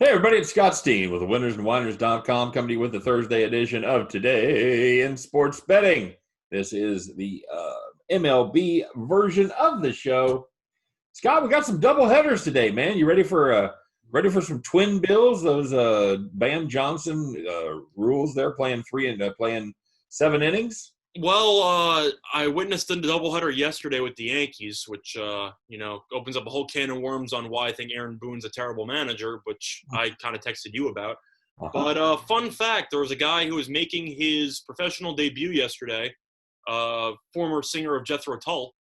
Hey everybody, it's Scott Steen with the winnersandwhiners.com coming to you with the Thursday edition of Today in Sports Betting. This is the MLB version of the show. Scott, we got some double headers today, man. You ready for some twin bills? Those Bam Johnson rules there, playing playing 7 innings. Well, I witnessed the doubleheader yesterday with the Yankees, which opens up a whole can of worms on why I think Aaron Boone's a terrible manager, which I kind of texted you about. Uh-huh. But fun fact, there was a guy who was making his professional debut yesterday, former singer of Jethro Tull,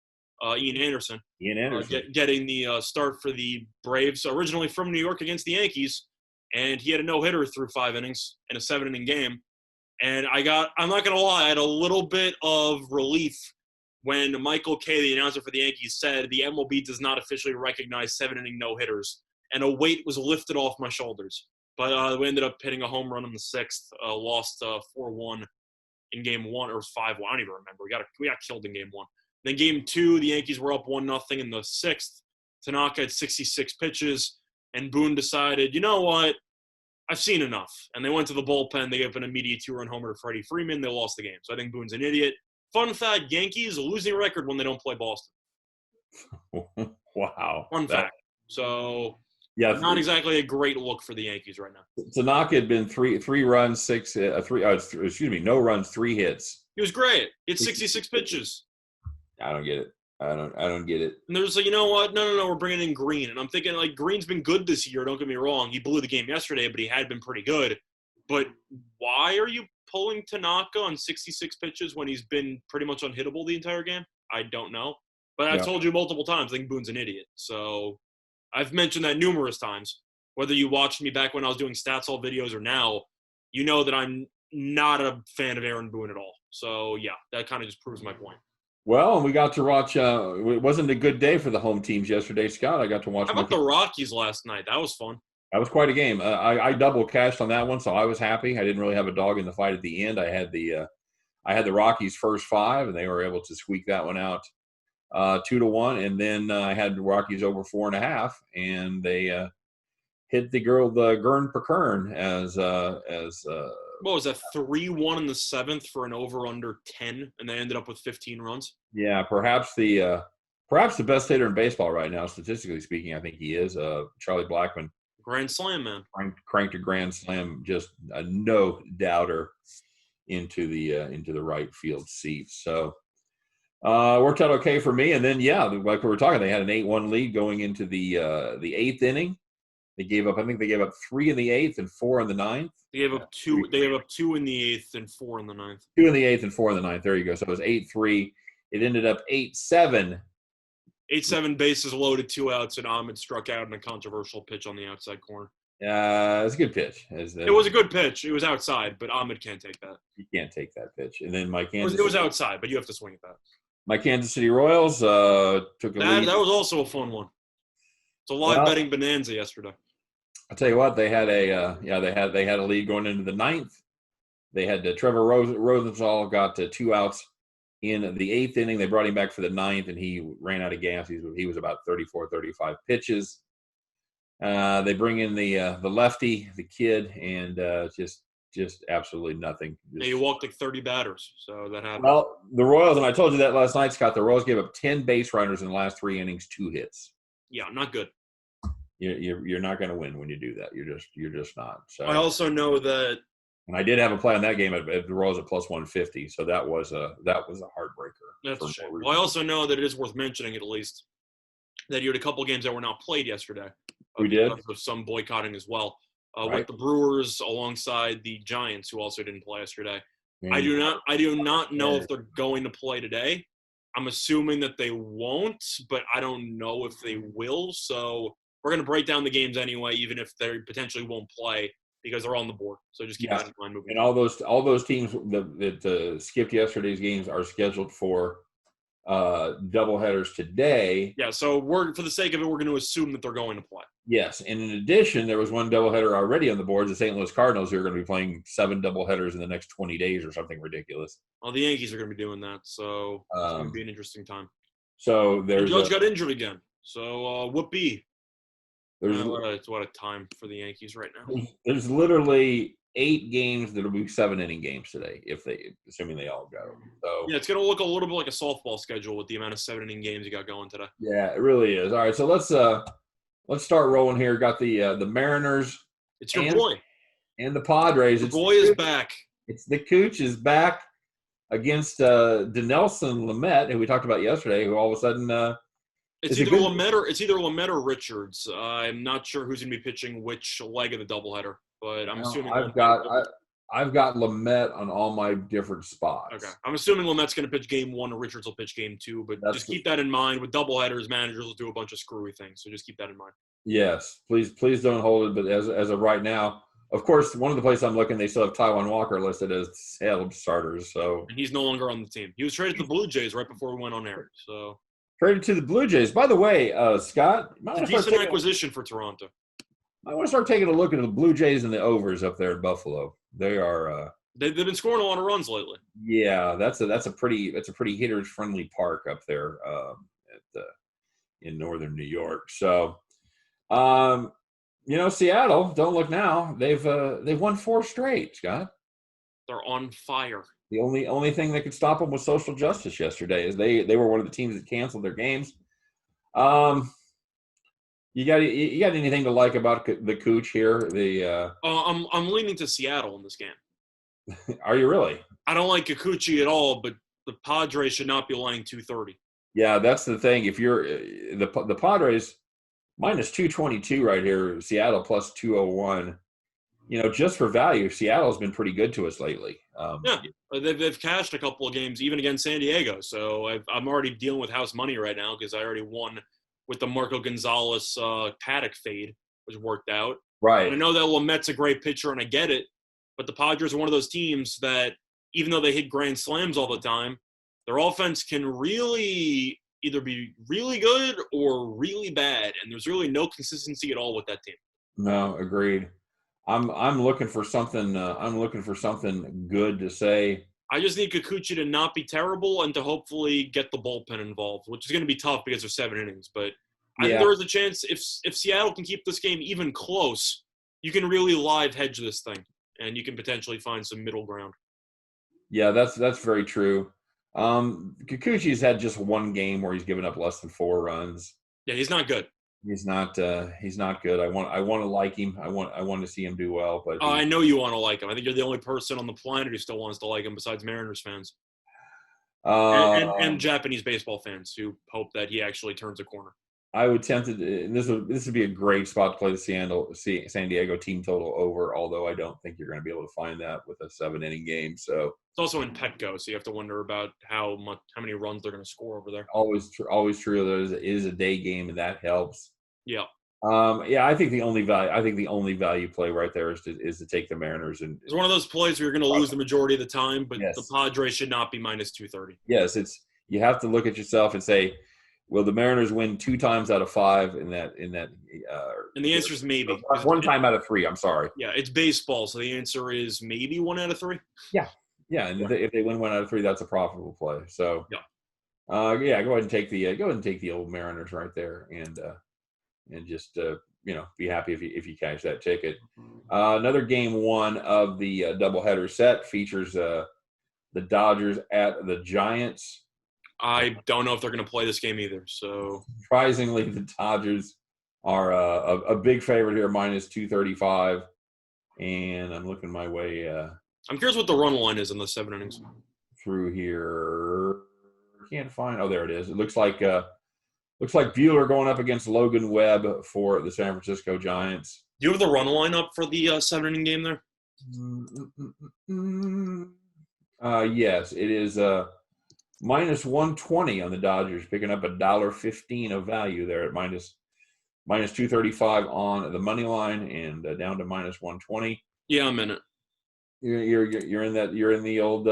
Ian Anderson, Ian Anderson. getting the start for the Braves, originally from New York against the Yankees, and he had a no-hitter through 5 innings in a 7-inning game. And I'm not going to lie, I had a little bit of relief when Michael Kay, the announcer for the Yankees, said the MLB does not officially recognize 7-inning no-hitters. And a weight was lifted off my shoulders. But we ended up hitting a home run in the 6th, lost 4-1 in game 1, or 5-1, I don't even remember. We got killed in game 1. Then game 2, the Yankees were up 1-0 in the 6th. Tanaka had 66 pitches, and Boone decided, you know what? I've seen enough. And they went to the bullpen. They gave an immediate 2-run homer to Freddie Freeman. They lost the game. So I think Boone's an idiot. Fun fact, Yankees, a losing record when they don't play Boston. Wow. Fun fact. So, yeah, not exactly a great look for the Yankees right now. Tanaka had been three runs, no runs, 3 hits. He was great. He had 66 pitches. I don't get it. I don't get it. And there's like, you know what? No, we're bringing in Green. And I'm thinking, like, Green's been good this year. Don't get me wrong. He blew the game yesterday, but he had been pretty good. But why are you pulling Tanaka on 66 pitches when he's been pretty much unhittable the entire game? I don't know. But I've told you multiple times, I think Boone's an idiot. So I've mentioned that numerous times. Whether you watched me back when I was doing Stats All videos or now, you know that I'm not a fan of Aaron Boone at all. So, yeah, that kind of just proves my point. Well, and we got to watch. It wasn't a good day for the home teams yesterday, Scott. I got to watch. How about the Rockies last night? That was fun. That was quite a game. I double cashed on that one, so I was happy. I didn't really have a dog in the fight at the end. I had the Rockies first 5, and they were able to squeak that one out 2-1. And then I had the Rockies over 4.5, and they hit the Gurn Perkern as what was that, 3-1 in the 7th for an over-under 10, and they ended up with 15 runs? Yeah, perhaps the best hitter in baseball right now, statistically speaking. I think he is. Charlie Blackmon. Grand slam, man. Cranked a grand slam, just a no doubter into the right field seats. So worked out okay for me. And then like we were talking, they had an 8-1 lead going into the 8th inning. I think they gave up 3 in the 8th and 4 in the 9th. They gave up 2. They gave up 2 in the 8th and 4 in the 9th. 2 in the 8th and 4 in the 9th. There you go. So it was 8-3. It ended up 8-7. 8-7, bases loaded, 2 outs, and Ahmed struck out in a controversial pitch on the outside corner. It's a good pitch. It was a good pitch. It was outside, but Ahmed can't take that. You can't take that pitch. And then it was outside, but you have to swing at that. My Kansas City Royals took a lead. That was also a fun one. It's a live betting bonanza yesterday. I'll tell you what, they had a lead going into the 9th. They had Trevor Rosenthal got 2 outs in the 8th inning. They brought him back for the 9th, and he ran out of gas. He was about 34, 35 pitches. They bring in the lefty, the kid, and just absolutely nothing. He walked like 30 batters, so that happened. Well, the Royals, and I told you that last night, Scott, the Royals gave up 10 base runners in the last 3 innings, 2 hits. Yeah, not good. You're not going to win when you do that. You're just not. So I also know that, and I did have a play on that game at the Royals at plus 150. So that was a heartbreaker. That's a shame. Well, I also know that it is worth mentioning, at least, that you had a couple games that were not played yesterday. We did. Of some boycotting as well, right, with the Brewers alongside the Giants, who also didn't play yesterday. Mm-hmm. I do not know if they're going to play today. I'm assuming that they won't, but I don't know if they will. So we're going to break down the games anyway, even if they potentially won't play, because they're on the board. So just keep that in mind moving. And all those teams that skipped yesterday's games are scheduled for doubleheaders today. Yeah, so for the sake of it, we're going to assume that they're going to play. Yes, and in addition, there was one doubleheader already on the board. The St. Louis Cardinals, who are going to be playing 7 doubleheaders in the next 20 days or something ridiculous. Well, the Yankees are going to be doing that, so it's going to be an interesting time. So there's Judge got injured again, so whoopee. There's What a time for the Yankees right now. there's literally 8 games that'll be 7-inning games today, assuming they all go. So Yeah, it's gonna look a little bit like a softball schedule with the amount of 7-inning games you got going today. yeah, it really is. All right, so let's start rolling here. Got the Mariners It's your boy. and the Padres. Your boy is back. It's the Cooch is back against Dinelson Lamet, who we talked about yesterday, who all of a sudden it's either Lamet or Richards. I'm not sure who's going to be pitching which leg of the doubleheader, but I'm assuming I've got Lamet on all my different spots. Okay, I'm assuming Lamet's going to pitch game 1 and Richards will pitch game 2, but just keep that in mind. With doubleheaders, managers will do a bunch of screwy things, so just keep that in mind. Yes, please don't hold it. But as of right now, of course, one of the places I'm looking, they still have Taijuan Walker listed as Salem starters. So and he's no longer on the team. He was traded to the Blue Jays right before we went on air. So traded to the Blue Jays. By the way, Scott, it's a decent acquisition for Toronto. I want to start taking a look at the Blue Jays and the overs up there in Buffalo. They are. They've been scoring a lot of runs lately. Yeah, that's a pretty hitters friendly park up there in northern New York. So, Seattle. Don't look now. They've won 4 straight. Scott. They're on fire. The only thing that could stop them was social justice yesterday. Is they were one of the teams that canceled their games. You got anything to like about the Cooch here? I'm leaning to Seattle in this game. Are you really? I don't like Kikuchi at all, but the Padres should not be laying 230. Yeah, that's the thing. If you're the Padres minus 222 right here, Seattle plus 201. Just for value, Seattle's been pretty good to us lately. They've cashed a couple of games even against San Diego. So I'm already dealing with house money right now because I already won with the Marco Gonzalez paddock fade, which worked out. Right. And I know that Lamet's a great pitcher, and I get it. But the Padres are one of those teams that, even though they hit grand slams all the time, their offense can really either be really good or really bad, and there's really no consistency at all with that team. No, agreed. I'm looking for something. I'm looking for something good to say. I just need Kikuchi to not be terrible and to hopefully get the bullpen involved, which is going to be tough because there's 7 innings. But I think there is a chance if Seattle can keep this game even close, you can really live hedge this thing, and you can potentially find some middle ground. Yeah, that's very true. Kikuchi's had just 1 game where he's given up less than 4 runs. Yeah, he's not good. He's not good. I want to like him. I want to see him do well. But I know you want to like him. I think you're the only person on the planet who still wants to like him besides Mariners fans and Japanese baseball fans who hope that he actually turns a corner. I would tempt it. This would be a great spot to play the San Diego team total over. Although I don't think you're going to be able to find that with a 7-inning game. So it's also in Petco, so you have to wonder about how many runs they're going to score over there. Always true. There is a day game, and that helps. Yeah. I think the only value play right there is to take the Mariners. And it's one of those plays where you're going to lose the majority of the time, but the Padres should not be minus 230. Yes, you have to look at yourself and say, will the Mariners win 2 times out of 5 in that? And the answer is maybe. 1 time out of 3. I'm sorry. Yeah, it's baseball, so the answer is maybe 1 out of 3. Yeah, and if they win 1 out of 3, that's a profitable play. So go ahead and take the old Mariners right there, and just be happy if you cash that ticket. Another game 1 of the doubleheader set features the Dodgers at the Giants. I don't know if they're going to play this game either. So surprisingly, the Dodgers are a big favorite here, minus 235. And I'm looking my way. I'm curious what the run line is in the 7 innings. Through here, can't find. Oh, there it is. It looks like Buehler going up against Logan Webb for the San Francisco Giants. Do you have the run line up for the 7-inning game there? Yes, it is. Minus 120 on the Dodgers, picking up $1.15 of value there at minus 235 on the money line, and down to minus 120. Yeah, I'm in it. You're in that. You're in the old.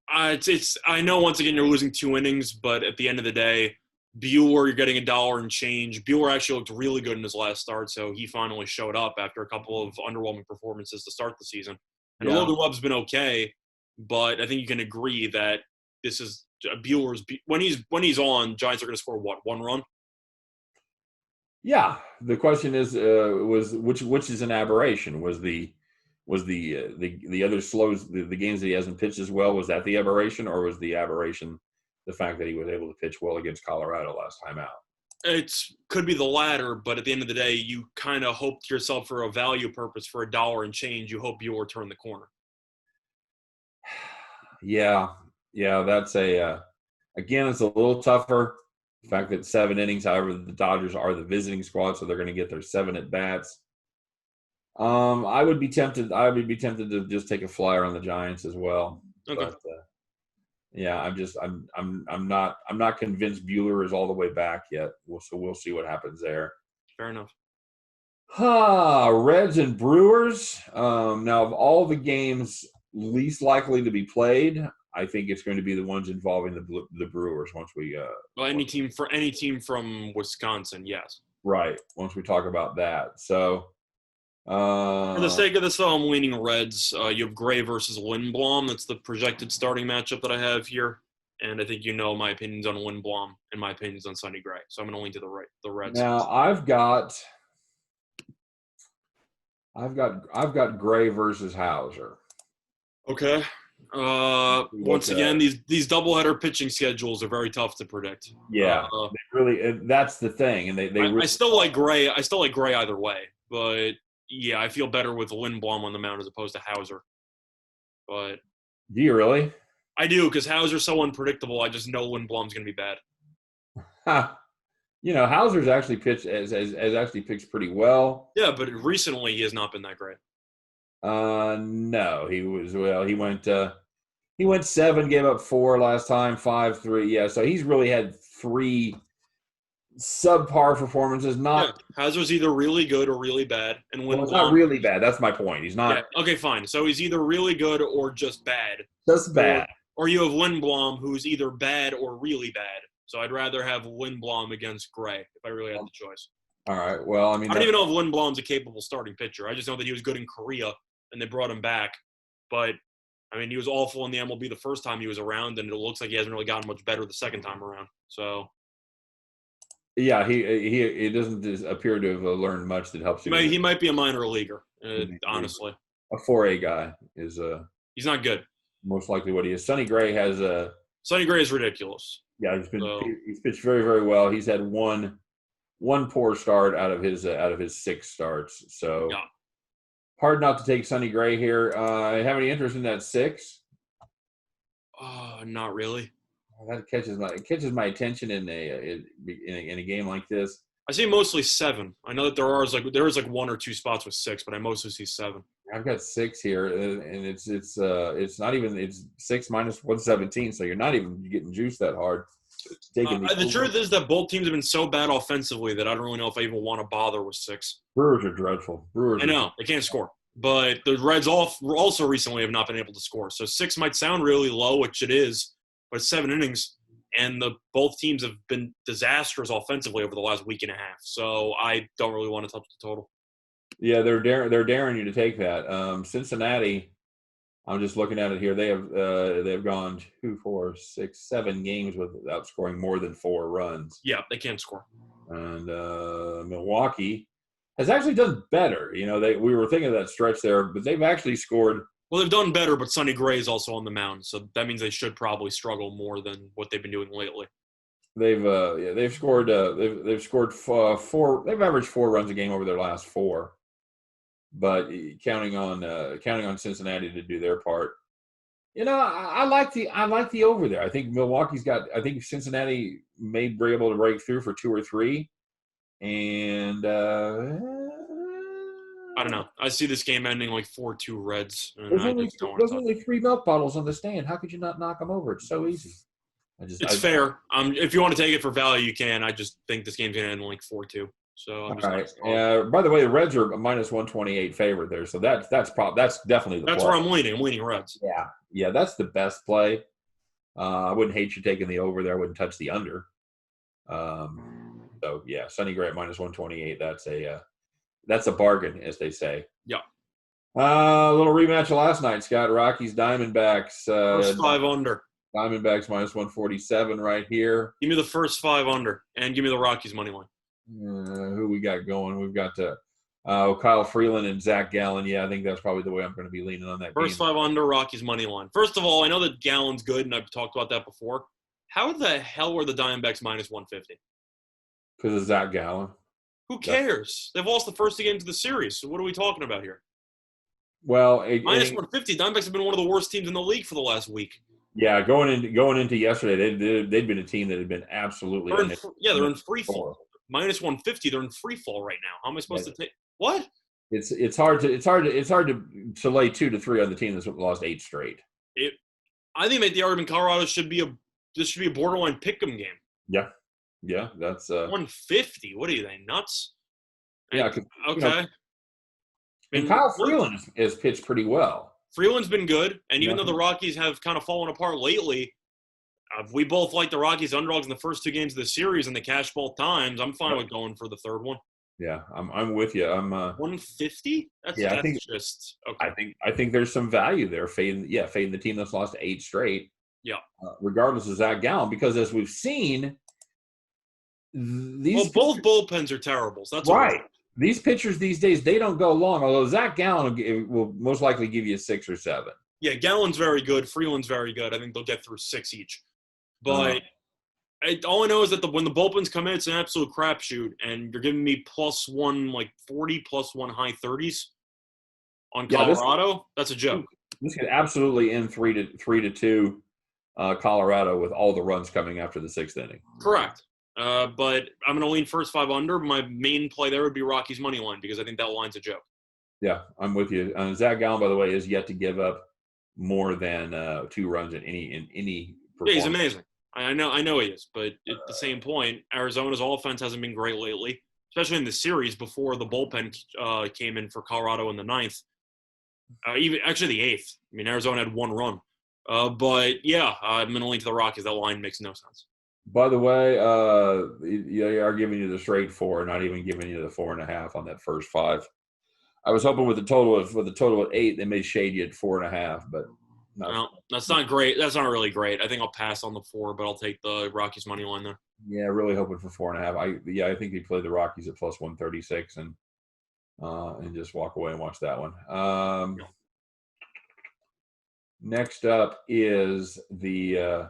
It's. I know once again you're losing 2 innings, but at the end of the day, Buehler, you're getting $1 and change. Buehler actually looked really good in his last start, so he finally showed up after a couple of underwhelming performances to start the season. And Logan Webb's been okay, but I think you can agree that this is Buehler's when he's on. Giants are going to score 1 run? Yeah, the question is, was which is an aberration? Was the other slows the games that he hasn't pitched as well? Was that the aberration, or was the aberration the fact that he was able to pitch well against Colorado last time out? It could be the latter, but at the end of the day, you kind of hope to yourself for a value purpose for $1 and change. You hope you'll turn the corner. Yeah, that's again, it's a little tougher. The fact that 7 innings, however, the Dodgers are the visiting squad, so they're going to get their 7 at bats. I would be tempted to just take a flyer on the Giants as well. Okay. But yeah, I'm not convinced Buehler is all the way back yet. So we'll see what happens there. Fair enough. Reds and Brewers. Now, of all the games least likely to be played, I think it's going to be the ones involving the Brewers once we any team from Wisconsin, yes. Right. Once we talk about that. So for the sake of this, I'm leaning Reds. You have Gray versus Lindblom. That's the projected starting matchup that I have here. And I think you know my opinions on Lindblom and my opinions on Sonny Gray. So I'm going to lean to the Reds. Now I've got Gray versus Hauser. Okay. Once again, these doubleheader pitching schedules are very tough to predict. Yeah, really. That's the thing, and I still like Gray. I still like Gray either way, but yeah, I feel better with Lindblom on the mound as opposed to Hauser. But do you really? I do, because Hauser's so unpredictable. I just know Lindblom's going to be bad. Hauser's actually has actually pitched pretty well. Yeah, but recently he has not been that great. No, he went 7, gave up 4 last time, 5, 3. Yeah, so he's really had 3 subpar performances. Hauser's either really good or really bad, and Lindblom, it's not really bad. That's my point. He's not. Yeah, okay, fine. So he's either really good or just bad. Just bad. Or you have Lindblom, who's either bad or really bad. So I'd rather have Lindblom against Gray if I really had the choice. All right. Well, I don't even know if Lindblom's a capable starting pitcher. I just know that he was good in Korea, and they brought him back. But, I mean, he was awful in the MLB the first time he was around, and it looks like he hasn't really gotten much better the second time around. So, yeah, he doesn't appear to have learned much that helps him. He might be a minor leaguer, honestly. A 4A guy is he's not good. Most likely what he is. Sonny Gray is ridiculous. Yeah, he's pitched very, very well. He's had one poor start out of his 6 starts. So yeah. Hard not to take Sonny Gray here. Have any interest in that 6? Not really. That catches my attention in a game like this. I see mostly 7. I know that there is 1 or 2 spots with 6, but I mostly see 7. I've got 6 here, and it's 6 minus 117, so you're not even getting juiced that hard. The truth is that both teams have been so bad offensively that I don't really know if I even want to bother with 6. Brewers are dreadful. I know they can't score, but the Reds also recently have not been able to score. So 6 might sound really low, which it is, but 7 innings. And both teams have been disastrous offensively over the last week and a half. So I don't really want to touch the total. Yeah, they're daring you to take that. Cincinnati, I'm just looking at it here. They've gone 2, 4, 6, 7 games without scoring more than 4 runs. Yeah, they can't score. And Milwaukee has actually done better. We were thinking of that stretch there, but they've actually scored. Well, they've done better, but Sonny Gray is also on the mound, so that means they should probably struggle more than what they've been doing lately. They've scored 4. They've averaged 4 runs a game over their last 4. But counting on Cincinnati to do their part, I like the over there. I think I think Cincinnati may be able to break through for 2 or 3, and I don't know. I see this game ending like 4-2 Reds. There's only 3 milk bottles on the stand. How could you not knock them over? It's so easy. It's fair. If you want to take it for value, you can. I just think this game's gonna end like 4-2. So I'm just all right. By the way, the Reds are a minus 128 favorite there. So that's definitely the play. Where I'm leaning. I'm leaning Reds. Yeah, that's the best play. I wouldn't hate you taking the over there. I wouldn't touch the under. So yeah, Sonny Gray at minus 128. That's a bargain, as they say. Yeah. A little rematch of last night, Scott. Rockies, Diamondbacks. First 5 under. Diamondbacks minus 147 right here. Give me the first 5 under, and give me the Rockies money line. Who we got going? We've got Kyle Freeland and Zach Gallen. Yeah, I think that's probably the way I'm going to be leaning on that First game. 5 under, Rockies money line. First of all, I know that Gallen's good, and I've talked about that before. How the hell were the Diamondbacks minus 150? Because of Zach Gallen. Who cares? They've lost the first 2 games of the series, so what are we talking about here? Well, minus 150, Diamondbacks have been one of the worst teams in the league for the last week. Yeah, going into yesterday, they'd been a team that had been absolutely. They're in free fall. Minus 150, they're in free fall right now. How am I supposed to take what? It's hard to lay 2 to 3 on the team that's lost 8 straight. I think the argument Colorado should be a borderline pick'em game. Yeah, that's 150. What are you, they nuts? Yeah, okay. And Kyle Freeland has pitched pretty well. Freeland's been good, and even though the Rockies have kind of fallen apart lately, we both like the Rockies underdogs in the first 2 games of the series, and they cashed both times. I'm fine with going for the third one. Yeah, I'm with you. I'm 150. I think there's some value there. Fading the team that's lost 8 straight. Yeah. Regardless of Zach Gallen, because as we've seen, both bullpens are terrible. So that's right. These pitchers these days, they don't go long. Although Zach Gallen will most likely give you 6 or 7. Yeah, Gallen's very good. Freeland's very good. I think they'll get through 6 each. But all I know is that when the bullpens come in, it's an absolute crapshoot, and you're giving me plus 140, plus 1 high 30s on Colorado. That's a joke. This could absolutely end 3-2 Colorado with all the runs coming after the 6th inning. Correct. But I'm going to lean first 5 under. My main play there would be Rockies money line because I think that line's a joke. Yeah, I'm with you. Zach Gallen, by the way, is yet to give up more than 2 runs in any performance. Yeah, he's amazing. I know he is, but at the same point, Arizona's offense hasn't been great lately, especially in the series before the bullpen came in for Colorado in the 9th. Even actually the 8th. I mean, Arizona had 1 run. But yeah, I'm going to lean to the Rockies. That line makes no sense. By the way, they are giving you the straight 4, not even giving you the 4.5 on that first 5. I was hoping with the total at 8, they may shade you at 4.5, but no, that's not great. That's not really great. I think I'll pass on the 4, but I'll take the Rockies money line there. Yeah, really hoping for 4.5. I think they play the Rockies at plus 136 and just walk away and watch that one. Next up is the.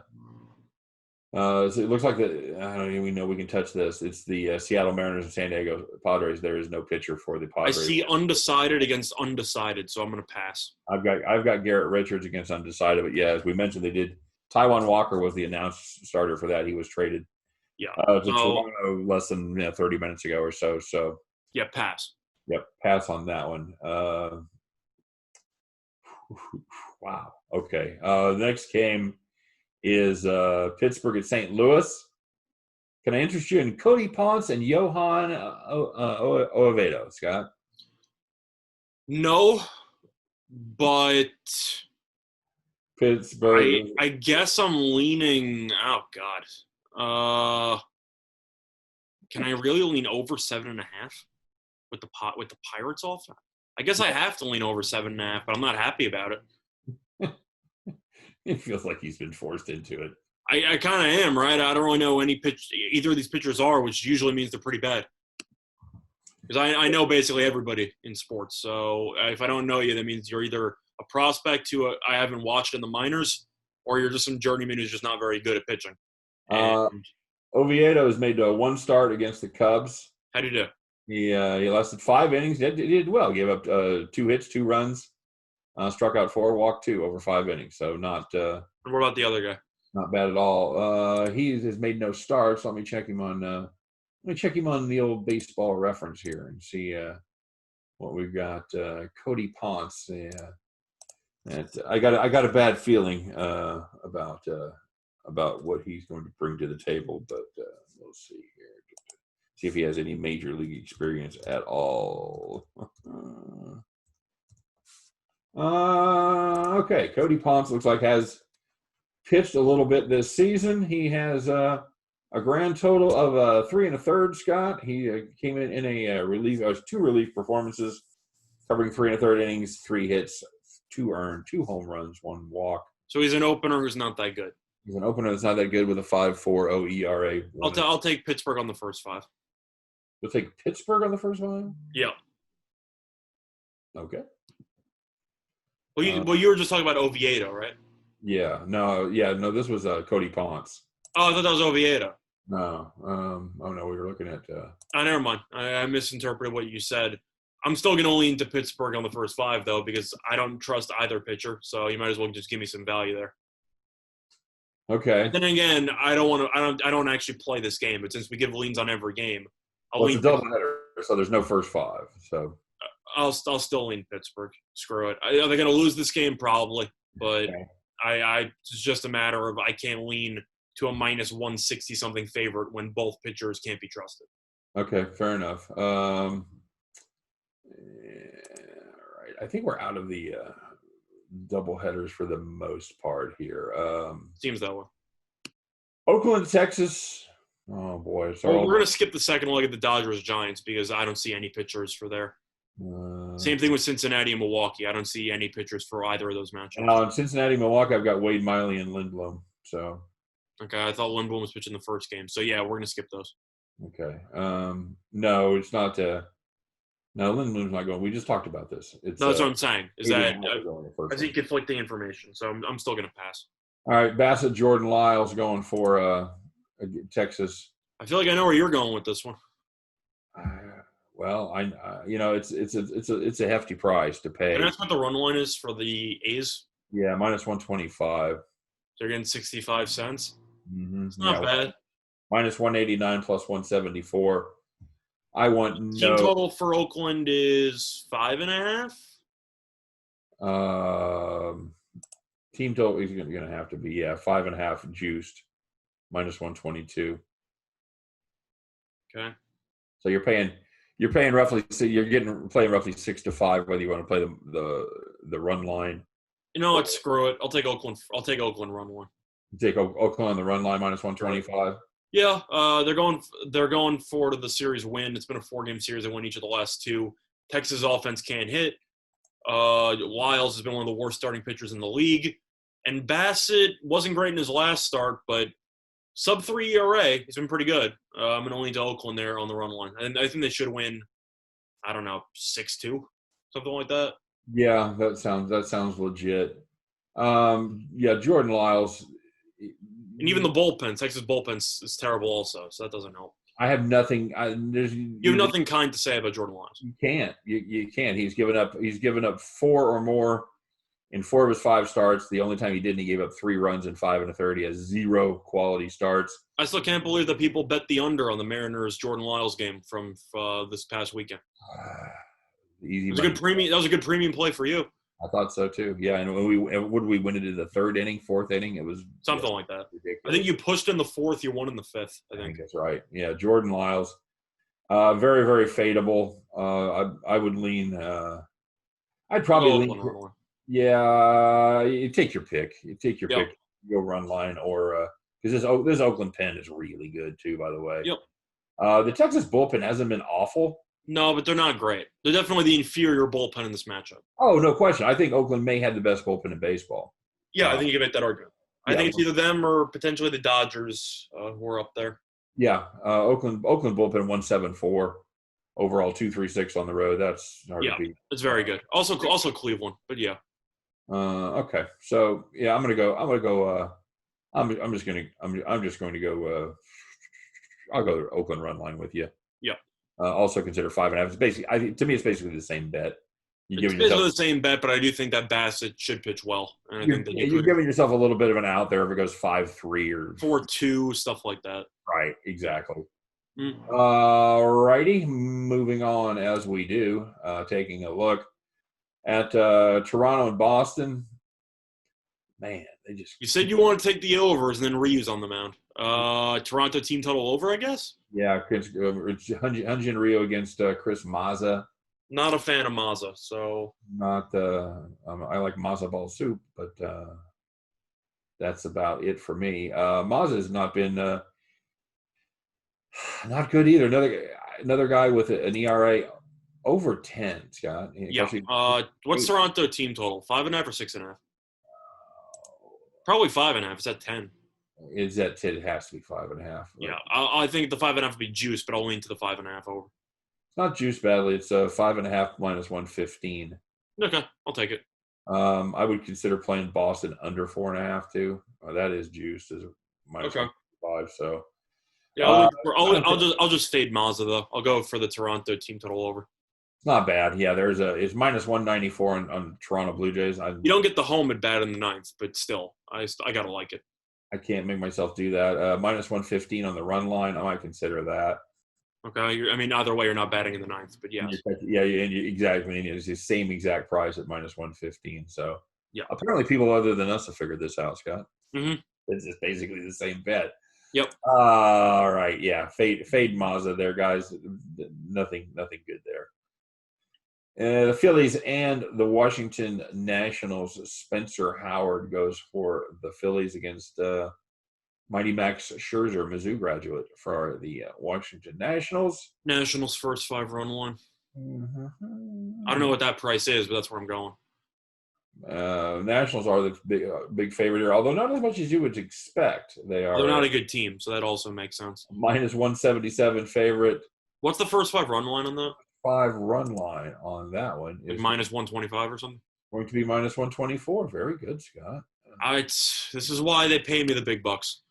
So it looks like I don't even know we can touch this. It's the Seattle Mariners and San Diego Padres. There is no pitcher for the Padres. I see undecided against undecided, so I'm going to pass. I've got Garrett Richards against undecided, but yeah, as we mentioned, they did. Taijuan Walker was the announced starter for that. He was traded. Yeah. To Toronto less than 30 minutes ago or so. So. Yeah, pass. Yep, pass on that one. Wow. Okay. The next game is Pittsburgh and St. Louis. Can I interest you in Cody Ponce and Johan Oviedo, Scott? No, but Pittsburgh. I guess I'm leaning. Oh God. Can I really lean over 7.5 with the Pirates off? I guess I have to lean over 7.5, but I'm not happy about it. It feels like he's been forced into it. I kind of am, right? I don't really know either of these pitchers are, which usually means they're pretty bad. Because I know basically everybody in sports. So if I don't know you, that means you're either a prospect who I haven't watched in the minors, or you're just some journeyman who's just not very good at pitching. Oviedo has made 1 start against the Cubs. How'd he do? He lasted 5 innings. He did well. Gave up 2 hits, 2 runs. Struck out 4, walked 2 over 5 innings. So not. And what about the other guy? Not bad at all. He has made no starts. Let me check him on. Let me check him on the old baseball reference here and see what we've got. Cody Ponce. Yeah, I got a bad feeling about what he's going to bring to the table, but we'll see here. See if he has any major league experience at all. Okay, Cody Ponce looks like has pitched a little bit this season. He has a grand total of 3 1/3. Scott, he came in a relief. 2 relief performances, covering 3 1/3 innings, 3 hits, 2 earned, 2 home runs, 1 walk. So he's an opener who's not that good. He's an opener that's not that good with a 5.40 ERA. I'll take Pittsburgh on the first 5. We'll take Pittsburgh on the first one. Yeah. Okay. Well, you were just talking about Oviedo, right? Yeah. No. This was Cody Ponce. Oh, I thought that was Oviedo. No. Oh no, we were looking at. Oh, never mind. I misinterpreted what you said. I'm still going to lean to Pittsburgh on the first 5, though, because I don't trust either pitcher. So you might as well just give me some value there. Okay. Then again, I don't actually play this game, but since we give leans on every game, It's a doubleheader, so there's no first 5. So I'll still lean Pittsburgh. Screw it. Are they going to lose this game? Probably, but okay. It's just a matter of I can't lean to a minus 160 something favorite when both pitchers can't be trusted. Okay, fair enough. All right, I think we're out of the double headers for the most part here. Seems that way. Oakland, Texas. Oh boy, we're going to skip the second leg of the Dodgers Giants because I don't see any pitchers for there. Same thing with Cincinnati and Milwaukee. I don't see any pitchers for either of those matchups. In Cincinnati, Milwaukee, I've got Wade Miley and Lindblom. So. Okay, I thought Lindblom was pitching the first game. So yeah, we're going to skip those. Okay. No, it's not. No, Lindblom's not going. We just talked about this. That's what I'm saying. Is that I see conflicting information, so I'm still going to pass. All right, Bassett, Jordan Lyles going for Texas. I feel like I know where you're going with this one. Well, it's a hefty price to pay. And that's what the run line is for the A's. Yeah, minus 125. They're getting 65 cents. Mm-hmm. It's not bad. Minus 189 plus 174. I want team total for Oakland is 5.5. Team total is going to have to be 5.5 juiced, minus 122. Okay. So you're paying roughly. So you're playing roughly 6 to 5 whether you want to play the run line. You know what? Screw it. I'll take Oakland run line. You take Oakland on the run line minus 125. Yeah, they're going for the series win. It's been a 4-game series. They won each of the last 2. Texas offense can't hit. Lyles has been one of the worst starting pitchers in the league. And Bassett wasn't great in his last start, but sub-3 ERA, he's been pretty good. I'm going to lean to Oakland there on the run line. And I think they should win, I don't know, 6-2, something like that. Yeah, that sounds legit. Jordan Lyles. And even the bullpen, Texas bullpen is terrible also, so that doesn't help. I have nothing. You have nothing kind to say about Jordan Lyles. You can't. You can't. He's given up 4 or more in 4 of his 5 starts. The only time he didn't, he gave up 3 runs in 5 1/3. He has 0 quality starts. I still can't believe that people bet the under on the Mariners Jordan Lyles game from this past weekend. Easy. That was a good premium play for you. I thought so too. Yeah, and when we win it in the 3rd inning, 4th inning? It was something like that. Ridiculous. I think you pushed in the 4th, you won in the 5th. I think that's right. Yeah, Jordan Lyles, very very fadeable. I would lean. I'd probably lean. Yeah, you take your pick. Pick. Go run line or because this Oakland pen is really good too. By the way. Yep. The Texas bullpen hasn't been awful. No, but they're not great. They're definitely the inferior bullpen in this matchup. Oh, no question. I think Oakland may have the best bullpen in baseball. Yeah, I think you can make that argument. I think it's either them or potentially the Dodgers who are up there. Yeah, Oakland bullpen 174 overall, 236 on the road. That's hard to beat. It's very good. Also Cleveland, but yeah. Okay, so yeah, I'm just going to go. I'll go to Oakland run line with you. Yeah. Also consider 5.5. It's basically, to me, it's basically the same bet. It's basically the same bet, but I do think that Bassett should pitch well. And I think that you're giving yourself a little bit of an out there if it goes 5-3 or 4-2, stuff like that. Right, exactly. Righty, moving on as we do, taking a look at Toronto and Boston. Man, they just. You said you want to take the overs and then reuse on the mound. Toronto team total over, I guess? Yeah, Hyun-Jin Ryu against Chris Mazza. Not a fan of Mazza, so. Not, I like Mazza ball soup, but that's about it for me. Mazza has not been not good either. Another guy with an ERA over 10, Scott. Yeah. What's Toronto team total? 5.5 or 6.5? Probably 5.5. It's at 10. It has to be 5.5. Yeah, I think the 5.5 would be juice, but I'll lean to the 5.5 over. It's not juice badly. It's 5.5 minus 115. Okay, I'll take it. I would consider playing Boston under 4.5 too. That is juiced as minus 5. So yeah, I'll just fade Mazda though. I'll go for the Toronto team total over. It's not bad. Yeah, it's minus 194 on Toronto Blue Jays. You don't get the home at bat in the 9th, but still, I gotta like it. I can't make myself do that. Minus 115 on the run line. I might consider that. Okay, either way, you're not batting in the 9th, but yes. Yeah, exactly. And it's the same exact price at minus 115. So yeah, apparently people other than us have figured this out, Scott. Mm-hmm. It's just basically the same bet. Yep. All right. Yeah. Fade Mazda there, guys. Nothing good there. The Phillies and the Washington Nationals. Spencer Howard goes for the Phillies against Mighty Max Scherzer, Mizzou graduate, for the Washington Nationals. Nationals first 5-run one. Mm-hmm. I don't know what that price is, but that's where I'm going. Nationals are the big favorite here, although not as much as you would expect. They're not a good team, so that also makes sense. Minus 177 favorite. What's the first 5-run line on that? 5-run line on that one is minus 125 or something. Going to be minus 124. Very good, Scott. This is why they pay me the big bucks,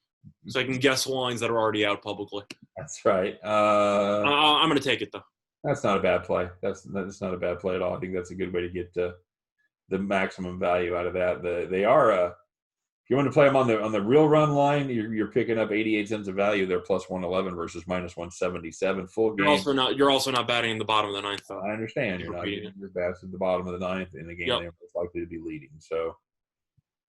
so I can guess lines that are already out publicly. That's right. I'm going to take it though. That's not a bad play. That's not a bad play at all. I think that's a good way to get the maximum value out of that. They are. If you want to play them on the real run line, you're picking up 88 cents of value. They're plus 111 versus minus 177 full game. You're also not batting in the bottom of the 9th though. I understand. You're not getting your bats at the bottom of the 9th in the game. They're most likely to be leading. So,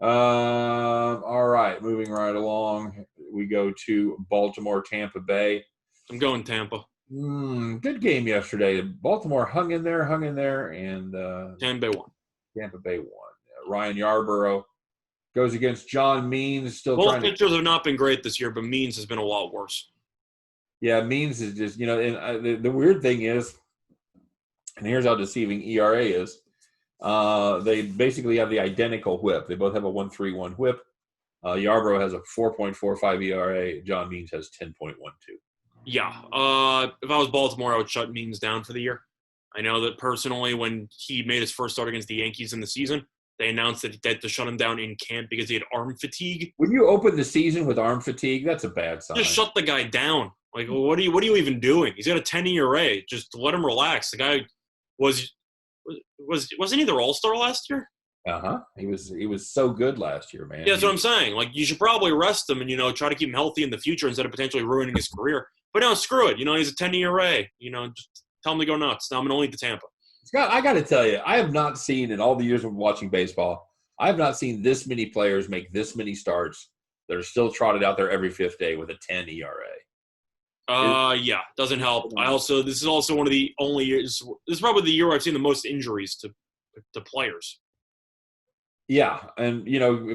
all right, moving right along, we go to Baltimore, Tampa Bay. I'm going Tampa. Good game yesterday. Baltimore hung in there, and Tampa won. Tampa Bay won. Ryan Yarborough goes against John Means. Both pitchers have not been great this year, but Means has been a lot worse. Yeah, Means is just, and the weird thing is, and here's how deceiving ERA is, they basically have the identical whip. They both have a 1.31 whip. Yarborough has a 4.45 ERA. John Means has 10.12. Yeah. If I was Baltimore, I would shut Means down for the year. I know that personally, when he made his first start against the Yankees in the season, they announced that they had to shut him down in camp because he had arm fatigue. When you open the season with arm fatigue, that's a bad sign. Just shut the guy down. Like, what are you even doing? He's got a 10 ERA. Just let him relax. The guy wasn't he their All-Star last year? He was so good last year, man. Yeah, that's what I'm saying. Like, you should probably rest him and try to keep him healthy in the future instead of potentially ruining his career. But no, screw it. He's a 10 ERA. Just tell him to go nuts. Now I'm going to lead to Tampa. Scott, I got to tell you, I have not seen in all the years of watching baseball, I have not seen this many players make this many starts that are still trotted out there every fifth day with a 10 ERA. Yeah, doesn't help. This is also one of the only years. This is probably the year I've seen the most injuries to players. Yeah, and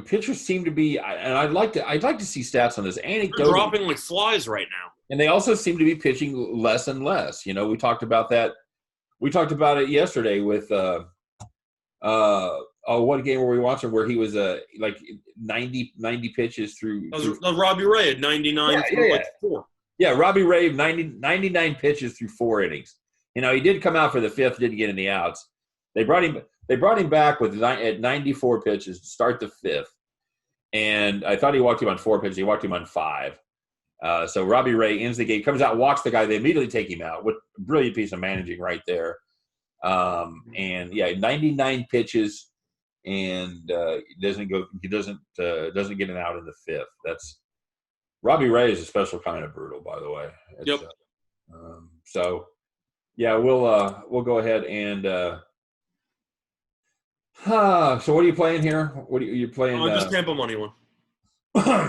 pitchers seem to be, and I'd like to see stats on this. They're dropping like flies right now, and they also seem to be pitching less and less. We talked about that. We talked about it yesterday with what game were we watching where he was like 90 pitches through. Robbie Ray at 99 through like 4. Yeah, Robbie Ray 99 pitches through 4 innings. He did come out for the 5th, didn't get any outs. They brought him back at 94 pitches to start the 5th, and I thought he walked him on 4 pitches. He walked him on 5. So Robbie Ray ends the game, comes out, walks the guy. They immediately take him out. What a brilliant piece of managing right there. 99 pitches, and doesn't get an out in the 5th. That's Robbie Ray is a special kind of brutal, by the way. Yep. So yeah, we'll go ahead and. So what are you playing here? What are you playing? Just Tampa money one.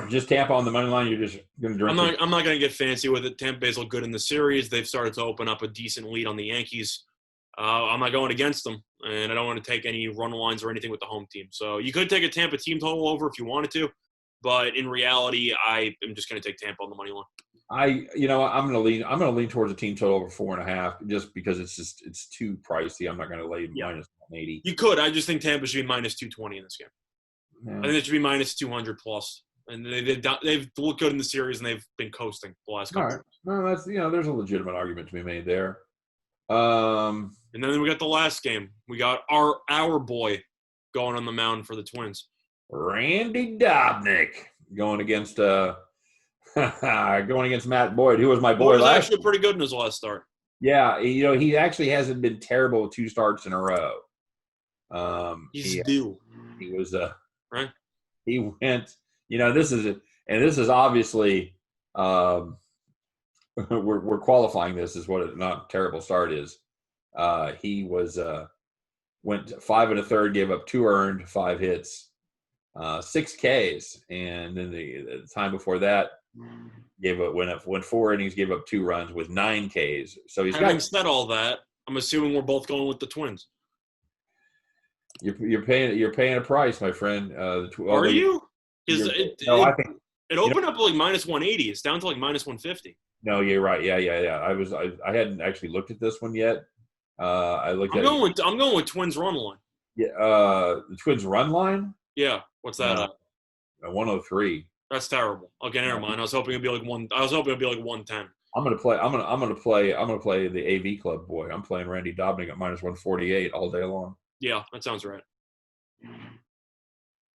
Just Tampa on the money line. You're just going to drink. I'm not going to get fancy with it. Tampa Bay's look good in the series. They've started to open up a decent lead on the Yankees. I'm not going against them, and I don't want to take any run lines or anything with the home team. So you could take a Tampa team total over if you wanted to, but in reality, I am just going to take Tampa on the money line. I'm going to lean towards a team total over 4.5 just because it's too pricey. I'm not going to lay minus 180. You could. I just think Tampa should be minus 220 in this game. Yeah. I think it should be minus 200 plus. And they've looked good in the series, and they've been coasting the last couple. All right. No, that's there's a legitimate argument to be made there. And then we got the last game. We got our boy going on the mound for the Twins. Randy Dobnik going against Matt Boyd, who was my boy Boyd was last. Actually pretty good in his last start. Yeah, he actually hasn't been terrible with 2 starts in a row. He's due. He was right. He went. This is obviously we're qualifying this as what a not terrible start is. He went 5 1/3, gave up 2 earned, 5 hits, 6 Ks, and then the time before that went 4 innings, gave up 2 runs with 9 Ks. So having said all that, I'm assuming we're both going with the Twins. You're paying a price, my friend. Are you? I think it opened up like -180. It's down to like -150. No, you're right. Yeah. I hadn't actually looked at this one yet. I'm going with Twins run line. Yeah. The Twins run line. Yeah. What's that? 103. That's terrible. Okay, never mind. I was hoping it'd be like 110. I'm gonna play the AV Club boy. I'm playing Randy Dobnik at -148 all day long. Yeah, that sounds right.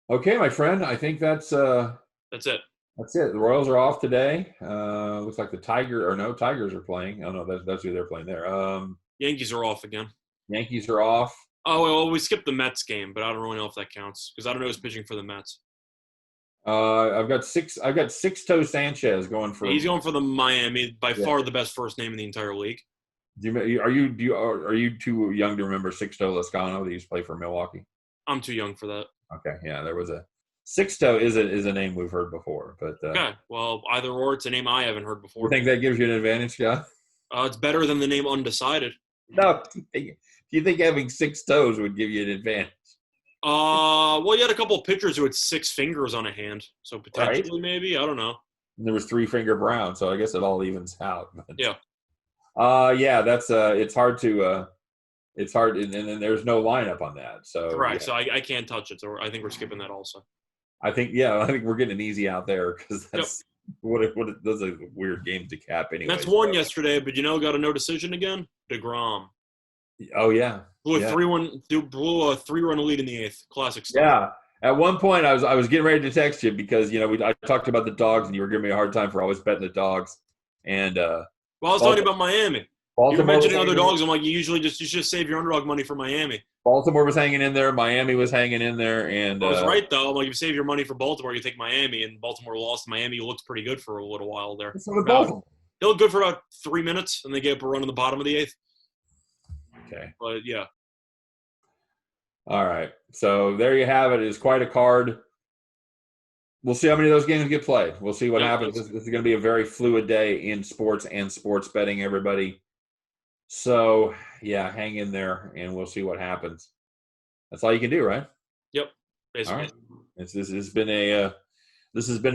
Okay, my friend. I think that's it. That's it. The Royals are off today. Looks like the Tigers are playing. Oh no, that's who they're playing there. Yankees are off again. Yankees are off. Oh well, we skipped the Mets game, but I don't really know if that counts because I don't know who's pitching for the Mets. I've got Sixto Sanchez going for. He's going for the Miami, by far the best first name in the entire league. Are you too young to remember Sixto Lezcano that used to play for Milwaukee? I'm too young for that. Okay, yeah, there was a Sixto is a name we've heard before, but okay, well, either or, it's a name I haven't heard before. You think that gives you an advantage, Scott? It's better than the name Undecided. No, do you think having 6 toes would give you an advantage? Well, you had a couple of pitchers who had 6 fingers on a hand, so potentially maybe, I don't know. And there was 3-finger Brown, so I guess it all evens out. But, yeah. That's it's hard to it's hard, and then there's no lineup on that. So right, so I can't touch it. So I think we're skipping that also. I think we're getting an easy out there because that's those are weird games to cap anyway. That's won yesterday, but got a no decision again. DeGrom. Oh yeah, blew a 3-run lead in the 8th. Classic stuff. Yeah. At one point, I was getting ready to text you because I talked about the dogs and you were giving me a hard time for always betting the dogs. And I was talking about Miami. You were mentioning other dogs. I'm like, you should save your underdog money for Miami. Baltimore was hanging in there. Miami was hanging in there. And I was right, though. I'm like, if you save your money for Baltimore, you take Miami. And Baltimore lost. Miami looked pretty good for a little while there. So did Baltimore. They looked good for about 3 minutes, and they gave up a run in the bottom of the 8th. Okay. But, yeah. All right. So there you have it. It's quite a card. We'll see how many of those games get played. We'll see what happens. This is going to be a very fluid day in sports and sports betting, everybody. So, yeah, hang in there, and we'll see what happens. That's all you can do, right? Yep, basically. All right. This has been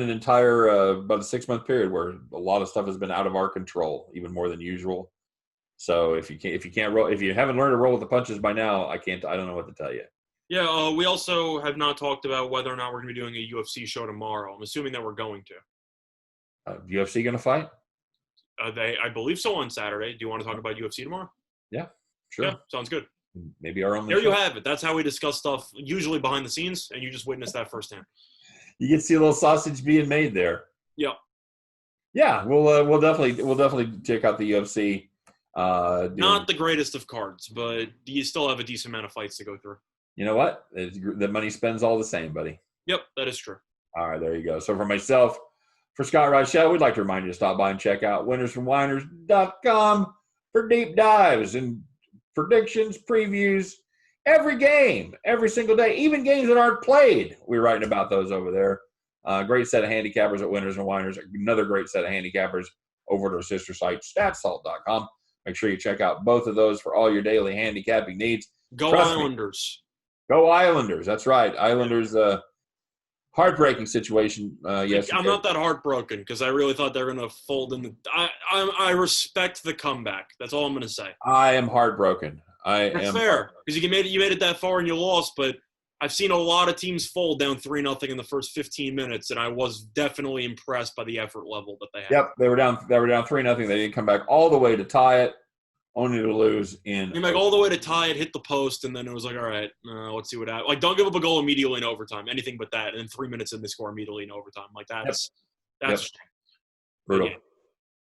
an entire about a 6-month period where a lot of stuff has been out of our control, even more than usual. So if you haven't learned to roll with the punches by now, I don't know what to tell you. Yeah, we also have not talked about whether or not we're going to be doing a UFC show tomorrow. I'm assuming that we're going to. UFC going to fight? I believe so on Saturday. Do you want to talk about UFC tomorrow? Yeah, sure. Yeah, sounds good. Maybe our own. There you have it. That's how we discuss stuff, usually behind the scenes, and you just witnessed that firsthand. You can see a little sausage being made there. Yeah. Yeah, we'll definitely check out the UFC. Not the greatest of cards, but you still have a decent amount of fights to go through. You know what? The money spends all the same, buddy. Yep, that is true. All right, there you go. So for myself, for Scott Rochelle, we'd like to remind you to stop by and check out winnersfromwhiners.com for deep dives and predictions, previews, every game, every single day, even games that aren't played. We're writing about those over there. Great set of handicappers at Winners and Whiners. Another great set of handicappers over at our sister site, statsalt.com. Make sure you check out both of those for all your daily handicapping needs. Go Islanders. Go Islanders. That's right. Islanders, heartbreaking situation yesterday. I'm not that heartbroken because I really thought they were going to fold in. I respect the comeback. That's all I'm going to say. I am heartbroken. That's fair because you made it that far and you lost, but I've seen a lot of teams fold down 3-0 in the first 15 minutes, and I was definitely impressed by the effort level that they had. Yep, they were down 3-0. They didn't come back all the way to tie it, only to lose in. Came back all the way to tie it, hit the post, and then it was like, all right, let's see what happens. Like, don't give up a goal immediately in overtime, anything but that. And then 3 minutes in, they score immediately in overtime. Like, that's brutal.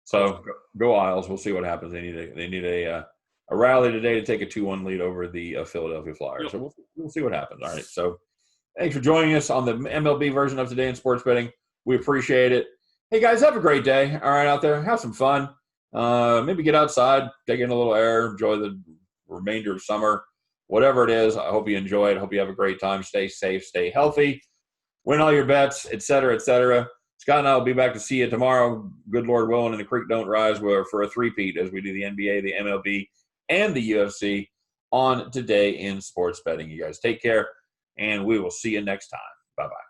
So go Isles. We'll see what happens. They need a rally today to take a 2-1 lead over the Philadelphia Flyers. Yep. So we'll see what happens. All right. So thanks for joining us on the MLB version of Today in Sports Betting. We appreciate it. Hey, guys, have a great day. All right, out there. Have some fun. Maybe get outside, take in a little air, enjoy the remainder of summer. Whatever it is, I hope you enjoy it. I hope you have a great time. Stay safe, stay healthy, win all your bets, et cetera, et cetera. Scott and I will be back to see you tomorrow, good Lord willing, and the creek don't rise for a three-peat as we do the NBA, the MLB, and the UFC on Today in Sports Betting. You guys take care, and we will see you next time. Bye-bye.